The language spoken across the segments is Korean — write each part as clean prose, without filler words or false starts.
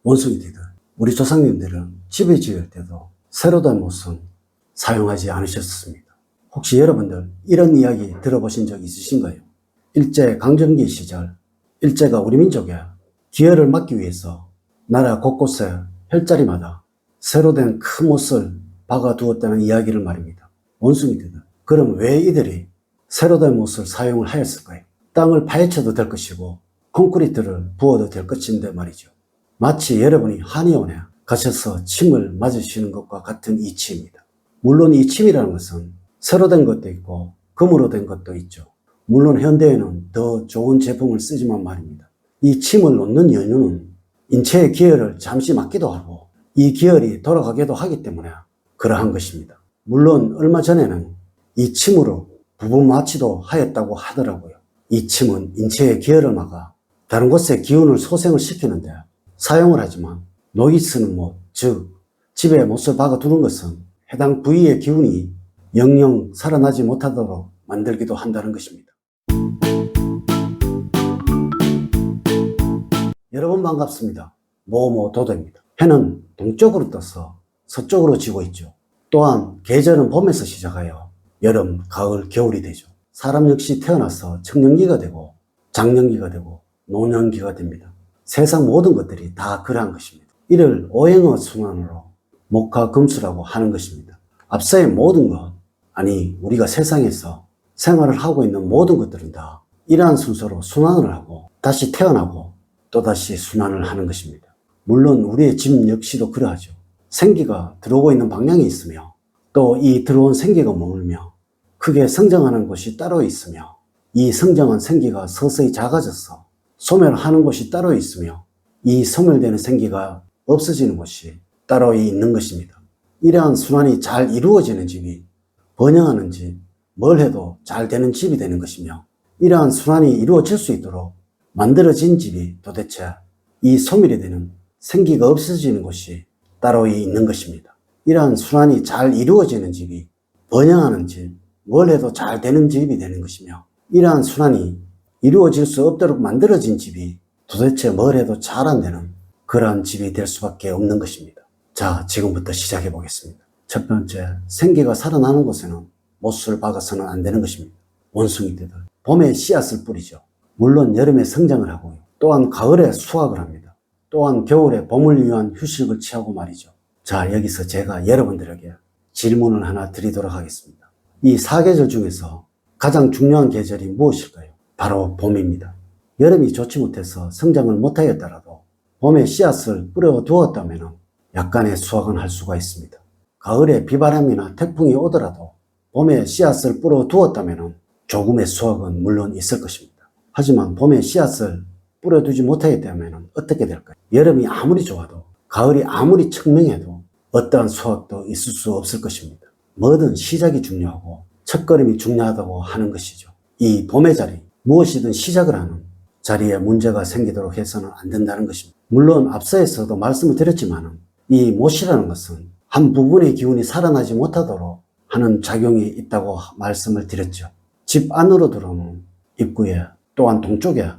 원숭이들, 우리 조상님들은 집을 지을 때도 새로 된 못은 사용하지 않으셨습니다. 혹시 여러분들 이런 이야기 들어보신 적 있으신가요? 일제 강점기 시절 일제가 우리 민족에 기여를 막기 위해서 나라 곳곳에 혈자리마다 새로 된 큰 못을 박아두었다는 이야기를 말입니다. 원숭이들, 그럼 왜 이들이 새로 된 못을 사용을 하였을까요? 땅을 파헤쳐도 될 것이고 콘크리트를 부어도 될 것인데 말이죠. 마치 여러분이 한의원에 가셔서 침을 맞으시는 것과 같은 이치입니다. 물론 이 침이라는 것은 새로 된 것도 있고 금으로 된 것도 있죠. 물론 현대에는 더 좋은 제품을 쓰지만 말입니다. 이 침을 놓는 연유는 인체의 기혈을 잠시 막기도 하고 이 기혈이 돌아가기도 하기 때문에 그러한 것입니다. 물론 얼마 전에는 이 침으로 부부 마취도 하였다고 하더라고요. 이 침은 인체의 기혈을 막아 다른 곳에 기운을 소생을 시키는데 사용을 하지만 녹이 쓰는 못, 즉 집에 못을 박아두는 것은 해당 부위의 기운이 영영 살아나지 못하도록 만들기도 한다는 것입니다. 여러분 반갑습니다. 모모도도입니다. 해는 동쪽으로 떠서 서쪽으로 지고 있죠. 또한 계절은 봄에서 시작하여 여름, 가을, 겨울이 되죠. 사람 역시 태어나서 청년기가 되고 장년기가 되고 노년기가 됩니다. 세상 모든 것들이 다 그러한 것입니다. 이를 오행어 순환으로 목화금수라고 하는 것입니다. 앞서의 모든 것, 아니 우리가 세상에서 생활을 하고 있는 모든 것들은 다 이러한 순서로 순환을 하고 다시 태어나고 또다시 순환을 하는 것입니다. 물론 우리의 집 역시도 그러하죠. 생기가 들어오고 있는 방향이 있으며 또 이 들어온 생기가 머물며 크게 성장하는 곳이 따로 있으며 이 성장한 생기가 서서히 작아져서 소멸하는 곳이 따로 있으며 이 소멸되는 생기가 없어지는 곳이 따로 있는 것입니다. 이러한 순환이 잘 이루어지는 집이 번영하는 집, 뭘 해도 잘 되는 집이 되는 것이며 이러한 순환이 이루어질 수 있도록 만들어진 집이 도대체 이 소멸이 되는 생기가 없어지는 곳이 따로 있는 것입니다. 이러한 순환이 잘 이루어지는 집이 번영하는 집, 뭘 해도 잘 되는 집이 되는 것이며 이러한 순환이 이루어질 수 없도록 만들어진 집이 도대체 뭘 해도 잘 안 되는 그러한 집이 될 수밖에 없는 것입니다. 자, 지금부터 시작해 보겠습니다. 첫 번째, 생기가 살아나는 곳에는 못을 박아서는 안 되는 것입니다. 원숭이들, 봄에 씨앗을 뿌리죠. 물론 여름에 성장을 하고요. 또한 가을에 수확을 합니다. 또한 겨울에 봄을 위한 휴식을 취하고 말이죠. 자, 여기서 제가 여러분들에게 질문을 하나 드리도록 하겠습니다. 이 사계절 중에서 가장 중요한 계절이 무엇일까요? 바로 봄입니다. 여름이 좋지 못해서 성장을 못하였더라도 봄에 씨앗을 뿌려 두었다면 약간의 수확은 할 수가 있습니다. 가을에 비바람이나 태풍이 오더라도 봄에 씨앗을 뿌려 두었다면 조금의 수확은 물론 있을 것입니다. 하지만 봄에 씨앗을 뿌려두지 못하였다면 어떻게 될까요? 여름이 아무리 좋아도 가을이 아무리 청명해도 어떠한 수확도 있을 수 없을 것입니다. 뭐든 시작이 중요하고 첫걸음이 중요하다고 하는 것이죠. 이 봄의 자리, 무엇이든 시작을 하는 자리에 문제가 생기도록 해서는 안 된다는 것입니다. 물론 앞서에서도 말씀을 드렸지만 이 못이라는 것은 한 부분의 기운이 살아나지 못하도록 하는 작용이 있다고 말씀을 드렸죠. 집 안으로 들어오는 입구에 또한 동쪽에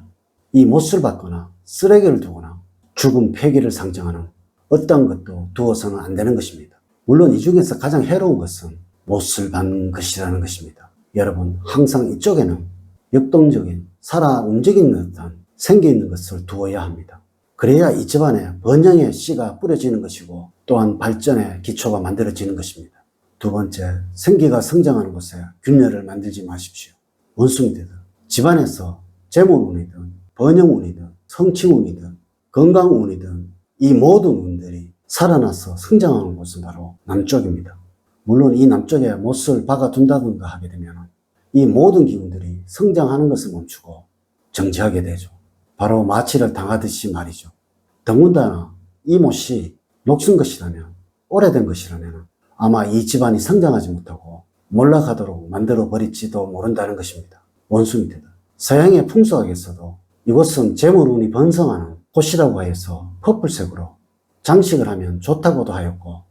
이 못을 받거나 쓰레기를 두거나 죽음, 폐기를 상징하는 어떤 것도 두어서는 안 되는 것입니다. 물론 이 중에서 가장 해로운 것은 못을 받는 것이라는 것입니다. 여러분, 항상 이쪽에는 역동적인 살아 움직이는 듯한 생겨있는 것을 두어야 합니다. 그래야 이 집안에 번영의 씨가 뿌려지는 것이고 또한 발전의 기초가 만들어지는 것입니다. 두 번째, 생기가 성장하는 곳에 균열을 만들지 마십시오. 원숭이들, 집안에서 재물운이든 번영운이든 성취운이든 건강운이든 이 모든 운들이 살아나서 성장하는 곳은 바로 남쪽입니다. 물론 이 남쪽에 못을 박아둔다든가 하게 되면 이 모든 기운들이 성장하는 것을 멈추고 정지하게 되죠. 바로 마취를 당하듯이 말이죠. 더군다나 이 못이 녹슨 것이라면, 오래된 것이라면 아마 이 집안이 성장하지 못하고 몰락하도록 만들어 버릴지도 모른다는 것입니다. 원숭이들, 서양의 풍수학에서도 이곳은 재물운이 번성하는 곳이라고 해서 퍼플색으로 장식을 하면 좋다고도 하였고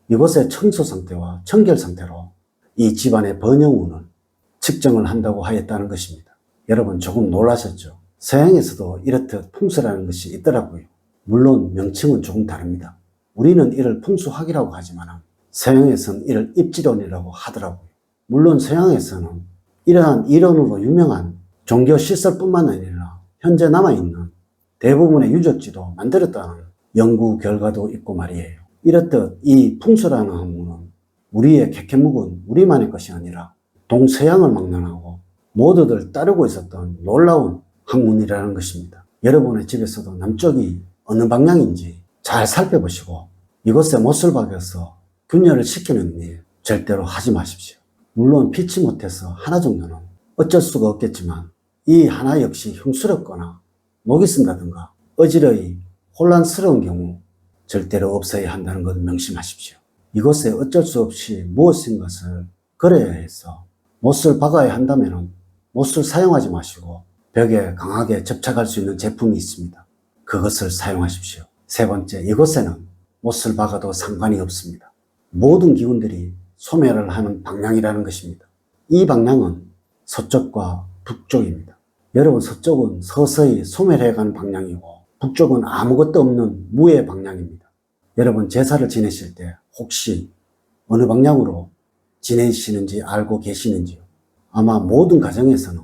이곳의 청소 상태와 청결 상태로 이 집안의 번영운을 측정을 한다고 하였다는 것입니다. 여러분 조금 놀라셨죠? 서양에서도 이렇듯 풍수라는 것이 있더라고요. 물론 명칭은 조금 다릅니다. 우리는 이를 풍수학이라고 하지만 서양에서는 이를 입지론이라고 하더라고요. 물론 서양에서는 이러한 이론으로 유명한 종교 시설뿐만 아니라 현재 남아있는 대부분의 유적지도 만들었다는 연구 결과도 있고 말이에요. 이렇듯 이 풍수라는 학문은 우리의 캐캐묵은 우리만의 것이 아니라 동서양을 막론하고 모두들 따르고 있었던 놀라운 학문이라는 것입니다. 여러분의 집에서도 남쪽이 어느 방향인지 잘 살펴보시고 이곳에 못을 박여서 균열을 시키는 일 절대로 하지 마십시오. 물론 피치 못해서 하나 정도는 어쩔 수가 없겠지만 이 하나 역시 흉스럽거나 목이 쓴다든가 어지러이 혼란스러운 경우 절대로 없어야 한다는 것을 명심하십시오. 이곳에 어쩔 수 없이 무엇인가를 걸어야 해서 못을 박아야 한다면 못을 사용하지 마시고 벽에 강하게 접착할 수 있는 제품이 있습니다. 그것을 사용하십시오. 세 번째, 이곳에는 못을 박아도 상관이 없습니다. 모든 기운들이 소멸을 하는 방향이라는 것입니다. 이 방향은 서쪽과 북쪽입니다. 여러분, 서쪽은 서서히 소멸해가는 방향이고 북쪽은 아무것도 없는 무의 방향입니다. 여러분, 제사를 지내실 때 혹시 어느 방향으로 지내시는지 알고 계시는지요? 아마 모든 가정에서는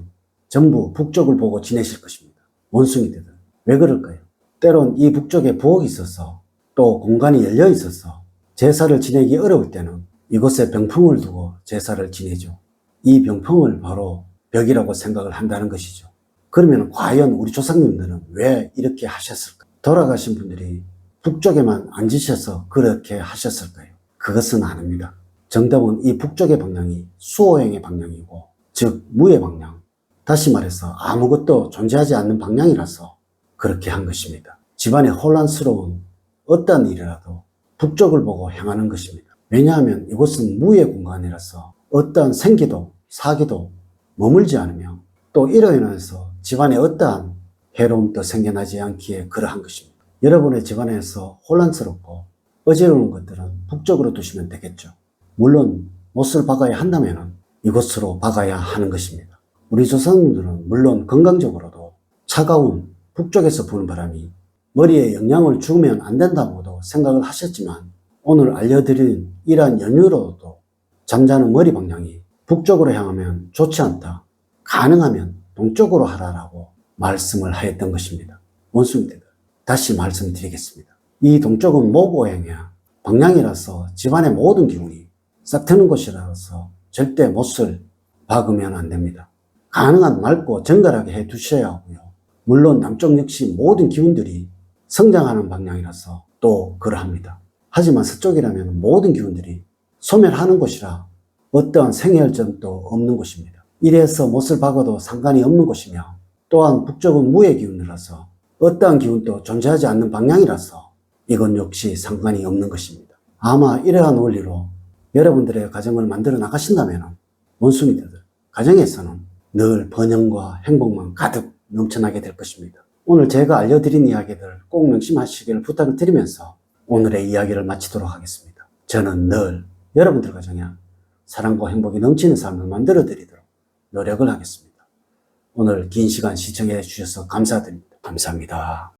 전부 북쪽을 보고 지내실 것입니다. 원숭이들. 왜 그럴까요? 때론 이 북쪽에 부엌이 있어서 또 공간이 열려 있어서 제사를 지내기 어려울 때는 이곳에 병풍을 두고 제사를 지내죠. 이 병풍을 바로 벽이라고 생각을 한다는 것이죠. 그러면 과연 우리 조상님들은 왜 이렇게 하셨을까? 돌아가신 분들이 북쪽에만 앉으셔서 그렇게 하셨을까요? 그것은 아닙니다. 정답은 이 북쪽의 방향이 수호행의 방향이고, 즉 무의 방향, 다시 말해서 아무것도 존재하지 않는 방향이라서 그렇게 한 것입니다. 집안에 혼란스러운 어떠한 일이라도 북쪽을 보고 향하는 것입니다. 왜냐하면 이곳은 무의 공간이라서 어떠한 생기도 사기도 머물지 않으며 또 이로 인해서 집안에 어떠한 해로움도 생겨나지 않기에 그러한 것입니다. 여러분의 집안에서 혼란스럽고 어지러운 것들은 북쪽으로 두시면 되겠죠. 물론 못을 박아야 한다면 이곳으로 박아야 하는 것입니다. 우리 조상님들은 물론 건강적으로도 차가운 북쪽에서 부는 바람이 머리에 영향을 주면 안 된다고도 생각을 하셨지만 오늘 알려드린 이러한 연유로도 잠자는 머리 방향이 북쪽으로 향하면 좋지 않다. 가능하면 동쪽으로 하라라고 말씀을 하였던 것입니다. 원숭이들, 다시 말씀드리겠습니다. 이 동쪽은 목오행의 방향이라서 집안의 모든 기운이 싹 트는 곳이라서 절대 못을 박으면 안 됩니다. 가능한 맑고 정갈하게 해 두셔야 하고요. 물론 남쪽 역시 모든 기운들이 성장하는 방향이라서 또 그러합니다. 하지만 서쪽이라면 모든 기운들이 소멸하는 곳이라 어떠한 생혈점도 없는 곳입니다. 이래서 못을 박아도 상관이 없는 곳이며 또한 북쪽은 무의 기운이라서 어떠한 기운도 존재하지 않는 방향이라서 이건 역시 상관이 없는 것입니다. 아마 이러한 원리로 여러분들의 가정을 만들어 나가신다면 원숭이들 가정에서는 늘 번영과 행복만 가득 넘쳐나게 될 것입니다. 오늘 제가 알려드린 이야기들 꼭 명심하시기를 부탁을 드리면서 오늘의 이야기를 마치도록 하겠습니다. 저는 늘 여러분들 가정에 사랑과 행복이 넘치는 삶을 만들어 드리도록 노력을 하겠습니다. 오늘 긴 시간 시청해 주셔서 감사드립니다. 감사합니다.